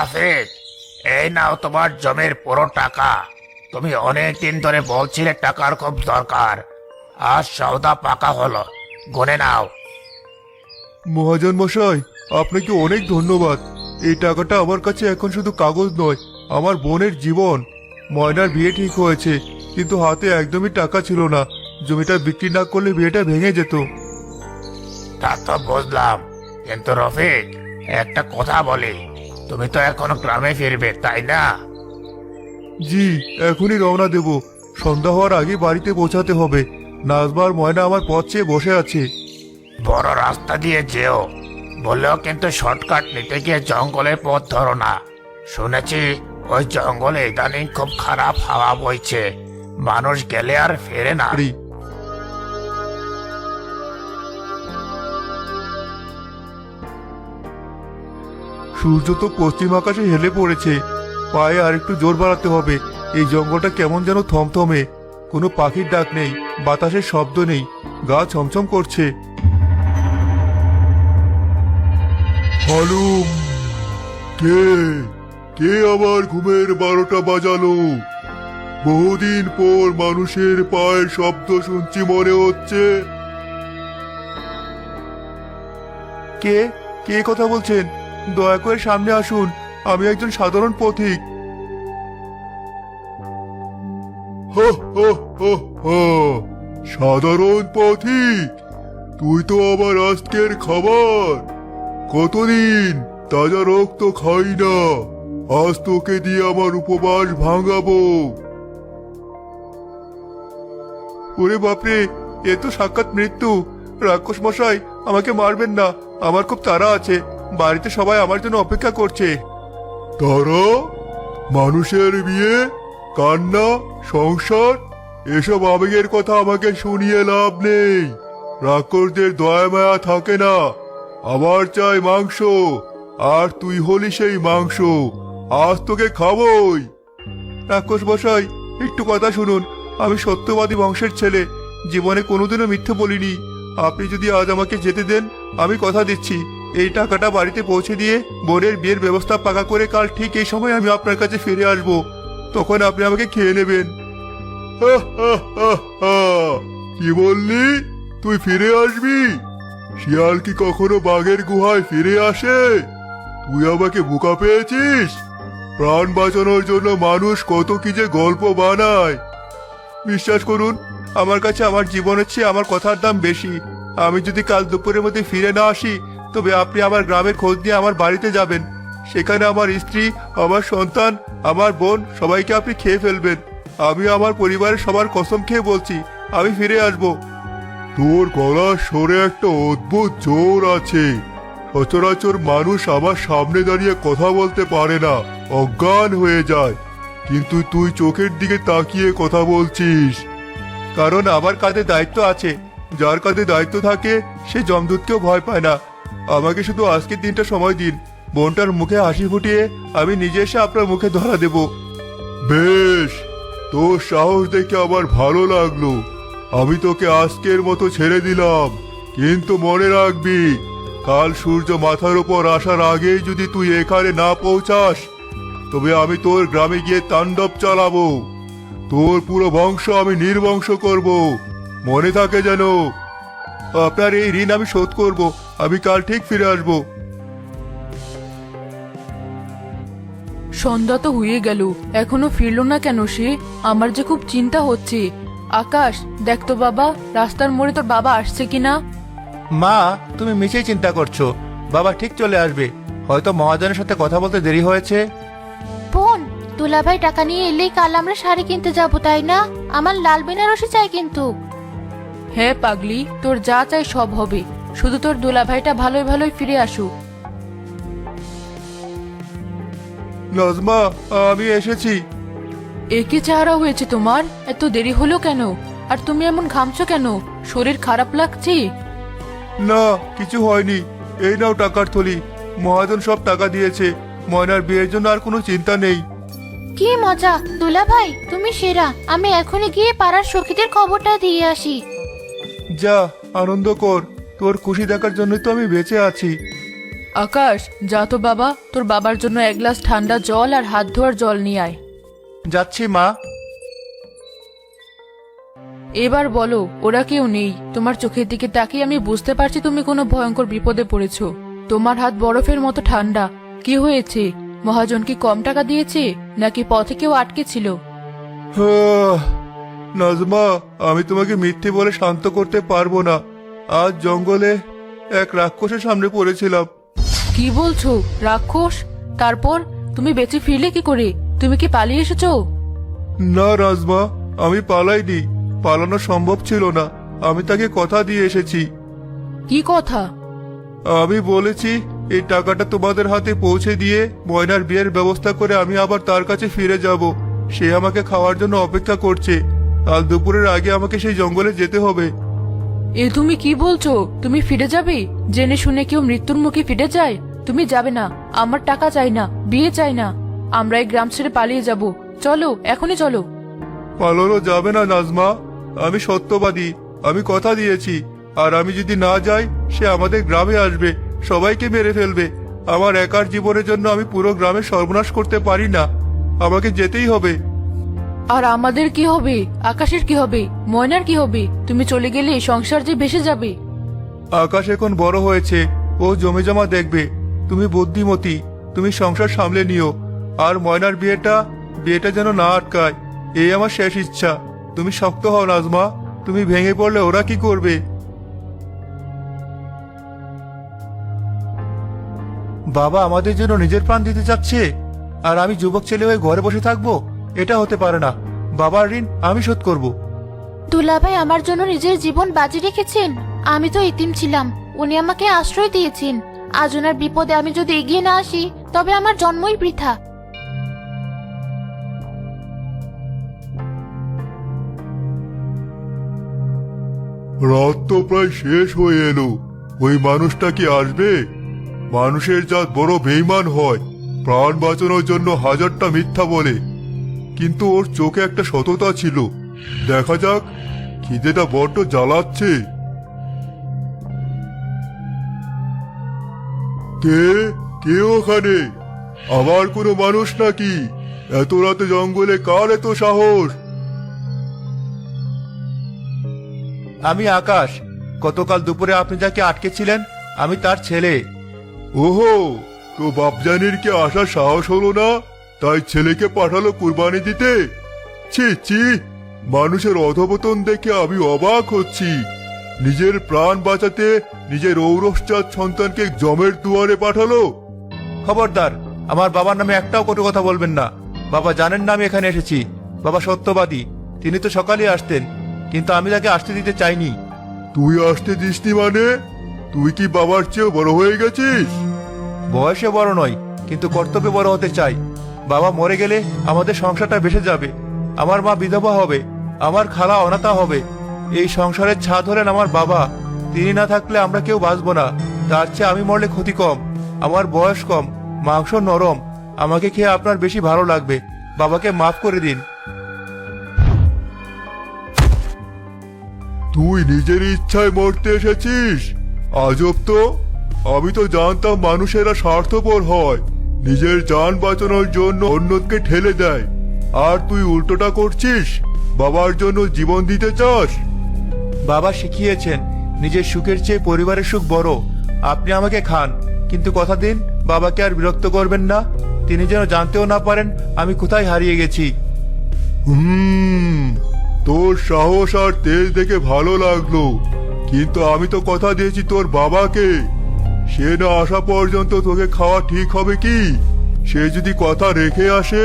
রাফিক, এই নাও তোমার জমির পুরো টাকা। তুমি অনেক দিন ধরে বলছিলে টাকার খুব দরকার, আজ সওদা পাকা হলো, গুনে নাও। মহাজন মশাই, আপনাকে অনেক ধন্যবাদ। এই টাকাটা আমার কাছে এখন শুধু কাগজ নয়, আমার বোনের জীবন। ময়নার বিয়ে ঠিক হয়েছে, কিন্তু হাতে একদমই টাকা ছিল না। জমিটা বিক্রি না করলে বিয়েটা ভেঙে যেত। তা তো বুঝলাম, কিন্তু রফিক, একটা কথা বলি, তুমি তো এখন গ্রামে ফিরবে, তাই না? জি, এখনই রওনা দেব। সন্ধ্যা হওয়ার আগে বাড়িতে পৌঁছাতে হবে। নাজবার ময়না আমার পথ চেয়ে বসে আছে। বড় রাস্তা দিয়ে যেও, বললেও কিন্তু শর্টকাট নিতে গিয়ে জঙ্গলের পথ ধরো না। শুনেছি ওই জঙ্গলে ইদানিং খুব খারাপ হাওয়া বইছে, মানুষ গেলে আর ফেরে না। আরে, সূর্য তো পশ্চিম আকাশে হেলে পড়েছে। পায়ে আর একটু জোর বাড়াতে হবে। এই জঙ্গলটা কেমন যেন থমথমে। কোনো পাখির ডাক নেই, বাতাসের শব্দ নেই, গা ছমছম করছে। হালুম, কে কে আবার ঘুমের 12টা বাজালো? বহুদিন পর মানুষের পায়ের শব্দ শুনছি মনে হচ্ছে। কে কে কথা বলছেন? দয়া করে সামনে আসুন, আমি একজন সাধারণ পথিক। হো হো হো হো, সাধারণ পথিক? তুই তো আবার আজকের খাবার। কতদিন তাজা রক্ত খাই না, আজ তোকে দিয়ে আমার উপবাস ভাঙাবো। ওরে বাপরে, এ তো সাক্ষাৎ মৃত্যু। রাক্ষস মশাই, আমাকে মারবেন না, আমার খুব তাড়া আছে। বাড়িতে সবাই আমার জন্য অপেক্ষা করছে। তারা? মানুষের বিয়ে, কান্না, সংসার, এসব আবেগের কথা আমাকে শুনিয়ে লাভ নেই। রাক্ষসদের দয়া মায়া থাকে না। আমার চাই মাংস, আর তুই হলি সেই মাংস। আজ তোকে খাবই। রাক্ষস মশাই, একটু কথা শুনুন। আমি সত্যবাদী বংশের ছেলে, জীবনে কোনোদিনও মিথ্যে বলিনি। আপনি যদি আজ আমাকে যেতে দেন, আমি কথা দিচ্ছি এই টাকাটা বাড়িতে পৌঁছে দিয়ে বোনের বিয়ের ব্যবস্থা পাকা করে কাল ঠিক এই সময় আমি আপনার কাছে ফিরে আসব। তখন আপনি আমাকে খেয়ে নেবেন। কি বললি? তুই ফিরে আসবি? শিয়াল কি কখনো বাঘের গুহায় ফিরে আসে? তুই আমাকে বোকা পেয়েছিস? প্রাণ বাঁচানোর জন্য মানুষ কত কি যে গল্প বানায়। বিশ্বাস করুন, আমার কাছে আমার জীবনের চেয়ে আমার কথার দাম বেশি। আমি যদি কাল দুপুরের মধ্যে ফিরে না আসি, তবে আপনি আমার গ্রামের খোঁজ নিয়ে আমার বাড়িতে যাবেন। সেখানে আমার স্ত্রী, আমার সন্তান, আমার বোন সবাইকে আপনি খেয়ে ফেলবেন। আমি আমার পরিবারের সবার কসম খেয়ে বলছি, আমি ফিরে আসব। তোর গলার স্বরে একটা অদ্ভুত জোর আছে। সচরাচর মানুষ আমার সামনে দাঁড়িয়ে কথা বলতে পারে না, অজ্ঞান হয়ে যায়, কিন্তু তুই চোখের দিকে তাকিয়ে কথা বলছিস। কারণ আমার কাঁধে দায়িত্ব আছে। যার কাঁধে দায়িত্ব থাকে সে যমদূতকেও ভয় পায় না। আমাকে শুধু আজকের দিনটা সময় দিন। বোনটার মুখে হাসি ফুটিয়ে আমি নিজে এসে আপনার মুখে ধরা দেব। বেশ, তোর সাহস দেখে আমার ভালো লাগলো। আমি তোকে আজকের মতো ছেড়ে দিলাম, কিন্তু মনে রাখবি, কাল সূর্য মাথার উপর আসার আগেই যদি তুই এখানে না পৌঁছাস, তবে আমি তোর গ্রামে গিয়ে তাণ্ডব চালাবো। তোর পুরো বংশ আমি নির্বংশ করব, মনে থাকে যেন। আপনার এই ঋণ আমি শোধ করব। আমি কাল ঠিক ফিরে আসব। সন্ধ্যা তো হয়ে গেল, এখনো ফিরলো না কেন সে? আমার যে খুব চিন্তা হচ্ছে। আকাশ, দেখ তো বাবা, রাস্তার মোড়ে তোর বাবা আসছে কিনা। মা, তুমি মিছেই চিন্তা করছো। বাবা ঠিক চলে আসবে। হয়তো মহাজনের সাথে কথা বলতে দেরি হয়েছে। বোন, দুলাভাই টাকা নিয়ে এলেই কাল আমরা শাড়ি কিনতে যাব, তাই না? আমার লাল বেনারসি চাই কিন্তু। হ্যাঁ পাগলি, তোর যা চাই সব হবে, শুধু তোর দুলাভাইটা ভালোই ভালোই ফিরে আসুক। নাজমা, আমি এসেছি। একে চেহারা হয়েছে তোমার, এত দেরি হলো কেন? আর তুমি এমন ঘামছো কেন? শরীর খারাপ লাগছে? না, কিছু হয়নি। এই নাও টাকার থলি। মহাজন সব টাকা দিয়েছে। ময়নার বিয়ের জন্য আর কোনো চিন্তা নেই। কি মজা! দুলাভাই, তুমি সেরা। আমি এখনই গিয়ে পাড়ার সখীদের খবরটা দিয়ে আসি। যা, আনন্দ কর। তোর খুশি দেখার জন্যই তো আমি বেঁচে আছি। আকাশ, যা তো বাবা, তোর বাবার জন্য এক গ্লাস ঠান্ডা জল আর হাত ধোয়ার জল নিয়ে আয়। যাচ্ছি মা। এবার বলো, ওরা কেউ নেই। তোমার চোখের দিকে তাকিয়ে আমি বুঝতে পারছি তুমি কোনো ভয়ঙ্কর বিপদে পড়েছো। তোমার হাত বরফের মতো ঠান্ডা। কি হয়েছে? মহাজন কি কম টাকা দিয়েছে, নাকি পথে কেউ আটকে ছিল? নাজমা, আমি তোমাকে মিথ্যে বলে শান্ত করতে পারবো না। আজ জঙ্গলে এক রাক্ষসের সামনে পড়েছিলাম। কি বলছো? রাক্ষস? তারপর তুমি বেঁচে ফিরলে কি করে? তুমি কি পালিয়ে এসেছো? না রাজমা, আমি পালাইনি। পালানো সম্ভব ছিল না। আমি তাকে কথা দিয়ে এসেছি। কি কথা? আমি বলেছি এই টাকাটা তোমাদের হাতে পৌঁছে দিয়ে ময়নার বিয়ের ব্যবস্থা করে আমি আবার তার কাছে ফিরে যাব। সে আমাকে খাওয়ার জন্য অপেক্ষা করছে। কাল দুপুরের আগে আমাকে সেই জঙ্গলে যেতে হবে। এ তুমি কি বলছো? তুমি ফিরে যাবে? জেনে শুনে কেউ মৃত্যুর মুখে ফিরে যায়? তুমি যাবে না। আমার টাকা চাই না, বিয়ে চাই না। আমরা এই গ্রাম ছেড়ে পালিয়ে যাব। চলো, এখনই চলো। পালানো যাবে না নাজমা। আমি সত্যবাদী। আমি কথা দিয়েছি। আর আমি যদি না যাই, সে আমাদের গ্রামে আসবে, সবাইকে মেরে ফেলবে। আমার একার জীবনের জন্য আমি পুরো গ্রামের সর্বনাশ করতে পারি না। আমাকে যেতেই হবে। আর আমাদের কি হবে? আকাশের কি হবে? ময়নার কি হবে? তুমি চলে গেলে সংসার যে ভেসে যাবে। আকাশ এখন বড় হয়েছে, ও জমি জমা দেখবে। তুমি বুদ্ধিমতী, তুমি সংসার সামলে নিও। আর ময়নার বিয়েটা যেন না আটকায়, এই আমার শেষ ইচ্ছা। তুমি শক্ত হও নাজমা। তুমি ভেঙে পড়লে ওরা কি করবে? বাবা আমাদের জন্য নিজের প্রাণ দিতে চাচ্ছে, আর আমি যুবক ছেলে হয়ে ঘরে বসে থাকবো? এটা হতে পারে না। বাবার ঋণ আমি শোধ করব। দুলাভাই আমার জন্য নিজের জীবন বাজি রেখেছেন। আমি তো এতিম ছিলাম, উনি আমাকে আশ্রয় দিয়েছেন। আজ ওনার বিপদে আমি যদি এগিয়ে না আসি, তবে আমার জন্মই বৃথা। রাত তো প্রায় শেষ হয়ে এলো। ওই মানুষটা কি আসবে? মানুষের জাত বড় বেঈমান হয়, প্রাণ বাঁচানোর জন্য হাজারটা মিথ্যা বলে। কিন্তু ওর চোখে একটা সততা ছিল। দেখা যাক, খিদেটা বড্ড জ্বালাচ্ছে। কে কে ওখানে? আবার কোনো মানুষ নাকি? এত রাতে জঙ্গলে কার এত সাহস? আমি আকাশ। গতকাল দুপুরে আপনি যাকে আটকেছিলেন, আমি তার ছেলে। ওহো, তো বাপজানির কি আসার সাহস হলো না, তাই ছেলেকে পাঠালো কুরবানি দিতে? ছি ছি, মানুষের অধপতন দেখে আমি অবাক হচ্ছি। নিজের প্রাণ বাঁচাতে নিজের ঔরসজাত সন্তানকে জমের দুয়ারে পাঠালো। খবরদার, আমার বাবার নামে একটাও কটু কথা বলবেন না। বাবা জানেন না আমি এখানে এসেছি। বাবা সত্যবাদী। তিনি তো সকালে আসতেন, কিন্তু আমি তাকে আসতে দিতে চাইনি। তুই আসতে দিসনি মানে? তুই কি বাবার চেয়েও বড় হয়ে গেছিস? বয়সে বড় নয়, কিন্তু কর্তব্যে বড় হতে চাই। বাবা মরে গেলে আমাদের সংসারটা ভেসে যাবে। আমার মা বিধবা হবে, আমার খালা অনাথা হবে। এই সংসারের ছাদ হলেন আমার বাবা। তিনি না থাকলে আমরা কেউ বাঁচবো না। তার চেয়ে আমি মরলে ক্ষতি কম। আমার বয়স কম, মাংস নরম। আমাকে খেয়ে আপনার বেশি ভালো লাগবে। বাবাকে মাফ করে দিন। তুই নিজের ইচ্ছায় মরতে এসেছিস? আজব তো। আমি তো জানতাম মানুষেরা স্বার্থপর হয়, নিজের জান বাঁচানোর জন্য অন্যকে ঠেলে দেয়। আর তুই উল্টোটা করছিস, বাবার জন্য জীবন দিতে চাস। বাবা শিখিয়েছেন নিজের সুখের চেয়ে পরিবারের সুখ বড়। আপনি আমাকে খান, কিন্তু কথা দিন বাবাকে আর বিরক্ত করবেন না। তিনি যেন জানতেও না পারেন আমি কোথায় হারিয়ে গেছি। তোর সাহস আর তেজ দেখে ভালো লাগলো, কিন্তু আমি তো কথা দিয়েছি তোর বাবাকে। সে না আসা পর্যন্ত তোকে খাওয়া ঠিক হবে কি? সে যদি কথা রেখে আসে?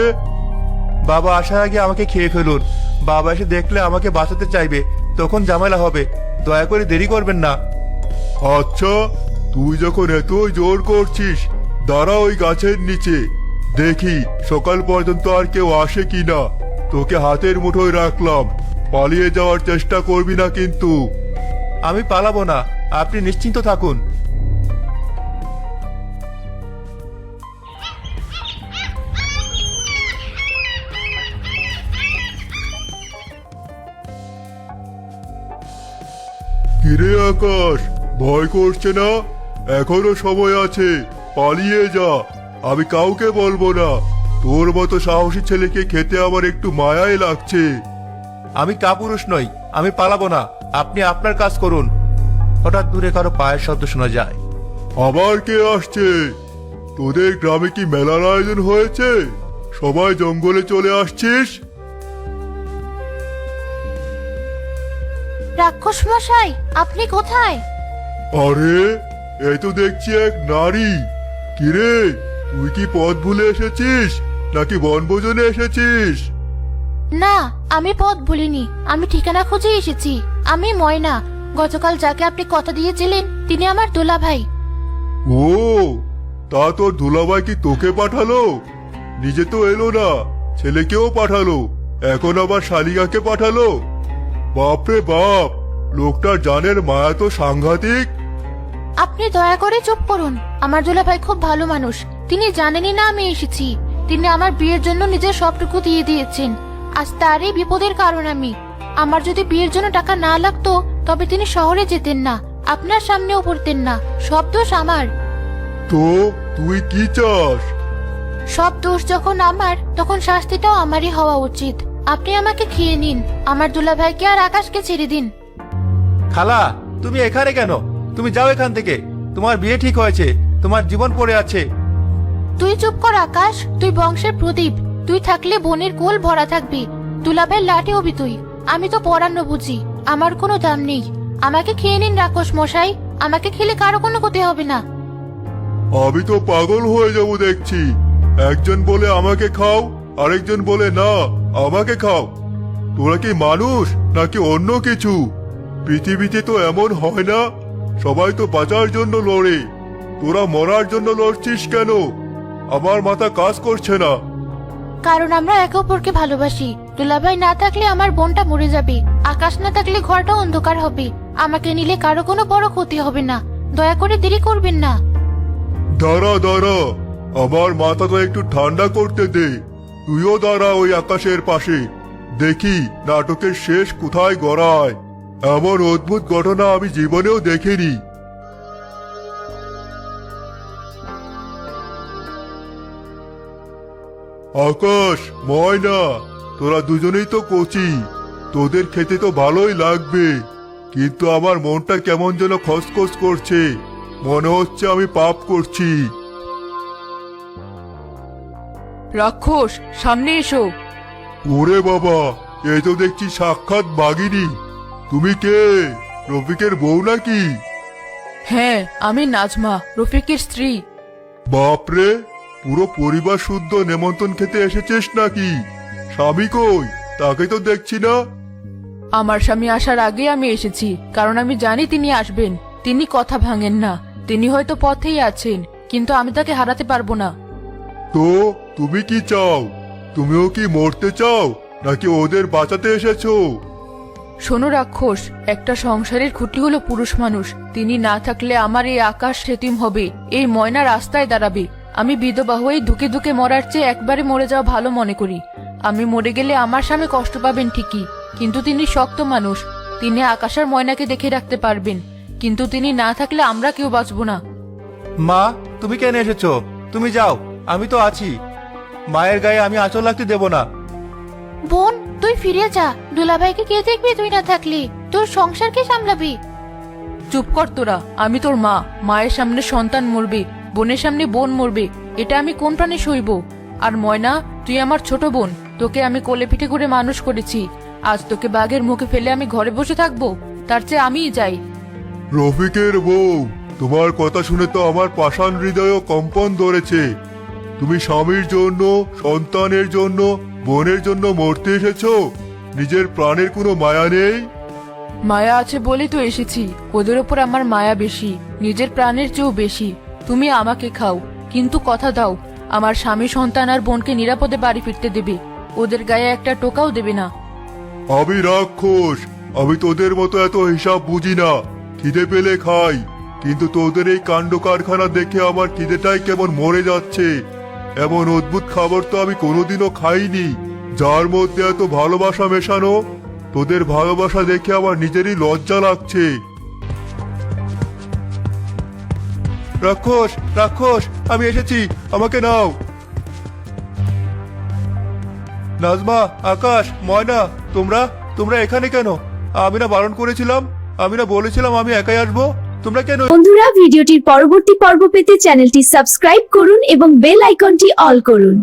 বাবা আসার আগে আমাকে খেয়ে ফেলুন। বাবা এসে দেখলে আমাকে বাঁচাতে চাইবে, তখন ঝামেলা হবে। দয়া করে দেরি করবেন না। আচ্ছা, তুই যখন এতই জোর করছিস, দাঁড়া ওই গাছের নিচে। দেখি সকাল পর্যন্ত আর কেউ আসে কিনা। তোকে হাতের মুঠোয় রাখলাম, পালিয়ে যাওয়ার চেষ্টা করবি না কিন্তু। আমি পালাবো না, আপনি নিশ্চিন্ত থাকুন। কিরে আকাশ, ভয় করছে না? এখনো সময় আছে, পালিয়ে যা, আমি কাউকে বলবো না। তোর মতো সাহসী ছেলেকে খেতে আমার একটু মায়াই লাগছে। আমি কাপুরুষ নই, আমি পালাবো না। আপনি আপনার কাজ করুন। হঠাৎ দূরে কারো পায়ের শব্দ শোনা যায়। আবার কে আসছে? তোদের গ্রামে কি মেলার আয়োজন হয়েছে? সবাই জঙ্গলে চলে আসছিস? রাক্ষস মশাই, আপনি কোথায়? আরে, এই তো দেখছি এক নারী। কিরে, তুই কি পথ ভুলে এসেছিস নাকি বনভোজনে এসেছিস? না, আমি পথ ভুলিনি, আমি ঠিকানা খুঁজে এসেছি। আমি ময়না। গতকাল যাকে আপনি কথা দিয়েছিলেন তিনি আমার দুলাভাই। ও, তা তোর দুলাভাই কি তোকে পাঠালো? নিজে তো এলো না, ছেলেকেও পাঠালো, এখন আবার শালিকাকে পাঠালো। বাপরে বাপ, লোকটার জানের মায়া তো সাংঘাতিক। আপনি দয়া করে চুপ করুন। আমার দুলাভাই খুব ভালো মানুষ। তিনি জানেনই না আমি এসেছি। তিনি আমার বিয়ের জন্য নিজের সবটুকু দিয়ে দিয়েছেন। আজ তারই বিপদের কারণ আমি। আমার যদি বিয়ের জন্য টাকা না লাগতো তবে তিনি শহরে যেতেন না, আপনার সামনেও পড়তেন না। সব দোষ আমার। তো তুই কি চাস? সব দোষ যখন আমার, তখন শাস্তিটাও আমারই হওয়া উচিত। আপনি আমাকে খেয়ে নিন, আমার দুলাভাইকে আর আকাশকে ছেড়ে দিন। খালা, তুমি এখানে কেন? তুমি যাও এখান থেকে। তোমার বিয়ে ঠিক হয়েছে, তোমার জীবন পড়ে আছে। তুই চুপ কর আকাশ, তুই বংশের প্রদীপ। তুই থাকলে বনের কোল ভরা থাকবি, দুলাভাইয়ের লাঠি হবি তুই। আমি তো পরান্ন বুঝি, আমার কোনো দাম নেই। আমাকে খেয়ে নিন রাক্ষস মশাই, আমাকে খেলে কারো কোনো ক্ষতি হবে না। আমি তো পাগল হয়ে যাব দেখছি। একজন বলে আমাকে খাও, আরেকজন বলে না আমাকে খাও। তোরা কি মানুষ নাকি অন্য কিছু? পৃথিবীতে তো এমন হয় না, সবাই তো বাঁচার জন্য লড়ে। তোরা মরার জন্য লড়ছিস কেন? আমার মাথা কাজ করছে না। কারণ আমরা একে অপরকে ভালোবাসি। দুলাভাই না থাকলে আমার বোনটা মরে যাবে, আকাশ না থাকলে ঘরটা অন্ধকার হবে। আমাকে নিলে কারো কোনো বড় ক্ষতি হবে না। দয়া করে দেরি করবেন না। দাঁড়া দাঁড়া, আমার মাথাটা একটু ঠান্ডা করতে দে। তুইও দাঁড়া ওই আকাশের পাশে, দেখি নাটকের শেষ কোথায় গড়ায়। এমন অদ্ভুত ঘটনা আমি জীবনেও দেখিনি। আকাশ, ময়না, তোরা দুজনেই তো কচি, তোদের খেতে তো ভালোই লাগবে। কিন্তু আমার মনটা কেমন যেন খসখস করছে, মনে হচ্ছে আমি পাপ করছি। রাক্ষস, সামনে এসো। ওরে বাবা, এই তো দেখছি সাক্ষাৎ বাঘিনী। তুমি কে? রফিকের বউ নাকি? হ্যাঁ, আমি নাজমা, রফিকের স্ত্রী। বাপরে, পুরো পরিবার শুদ্ধ নেমন্তন্ন খেতে এসেছিস নাকি? স্বামী কই? তাকে তো দেখছি না। আমার স্বামী আসার আগে আমি এসেছি, কারণ আমি জানি তিনি আসবেন। তিনি কথা ভাঙেন না। তিনি হয়তো পথেই আছেন, কিন্তু আমি তাকে হারাতে পারবো না। তো তুমি কি চাও? তুমিও কি মরতে চাও নাকি ওদের বাঁচাতে এসেছো? শোনো রাক্ষস, একটা সংসারের খুঁটি হলো পুরুষ মানুষ। তিনি না থাকলে আমার এই আকাশ সেতিম হবে, এই ময়না রাস্তায় দাঁড়াবে। আমি বিধবা হয়ে ধুকে ধুকে মরার চেয়ে একবারে মরে যাওয়া ভালো মনে করি। আমি মরে গেলে আমার স্বামী কষ্ট পাবেন ঠিকই, কিন্তু তিনি শক্ত মানুষ। তিনি আকাশ আর ময়নাকে দেখে রাখতে পারবেন, কিন্তু তিনি না থাকলে আমরা কেউ বাঁচবো না। মা, তুমি কেন এসেছো? তুমি যাও, আমি তো আছি। মায়ের গায়ে আমি আঁচল লাগতে দেব না। বোন, তুই ফিরে যা। দুলাভাইকে কে দেখবি তুই না থাকলে? তোর সংসার কে সামলাবি? চুপ কর তোরা, আমি তোর মা। মায়ের সামনে সন্তান মরবে, বোনের সামনে বোন মরবে, এটা আমি কোন প্রাণে সইব? আর ময়না, তুই আমার ছোট বোন, তোকে আমি কোলে পিঠে করে মানুষ করেছি। আজ তোকে বাঘের মুখে ফেলে আমি ঘরে বসে থাকবো? তার চেয়ে আমিই যাই। রফিকের বউ, তোমার কথা শুনে তো আমার পাষাণ হৃদয় কম্পন ধরেছে। তুমি স্বামীর জন্য, সন্তানের জন্য, বোনের জন্য মরতে এসেছো? নিজের প্রাণের কোনো মায়া নেই? মায়া আছে বলেই তো এসেছি। ওদের ওপর আমার মায়া বেশি, নিজের প্রাণের চেয়েও বেশি। তুমি আমাকে খাও, কিন্তু কথা দাও আমার স্বামী, সন্তান আর বোনকে নিরাপদে বাড়ি ফিরতে দেবে। ওদের গায়ে একটা টোকাও দেবে না। আমি রাক্ষস, আমি তোদের মতো এত হিসাব বুঝি না। খিদে পেলে খাই, কিন্তু তোদের এই কাণ্ড কারখানা দেখে আমার খিদেটাই কেমন মরে যাচ্ছে। এমন অদ্ভুত খাবার তো আমি কোনোদিনও খাইনি, যার মধ্যে এত ভালোবাসা মেশানো। তোদের ভালোবাসা দেখে আমার নিজেরই লজ্জা লাগছে। রাক্ষস রাক্ষস আমি এসেছি, আমাকে নাও। নাজমা, আকাশ, ময়না, তোমরা তোমরা এখানে কেন? আমি না বারণ করেছিলাম, আমি না বলেছিলাম আমি একাই আসবো? তোমরা কেন? বন্ধুরা, ভিডিওটির পরবর্তী পর্ব পেতে চ্যানেলটি সাবস্ক্রাইব করুন এবং বেল আইকনটি অল করুন।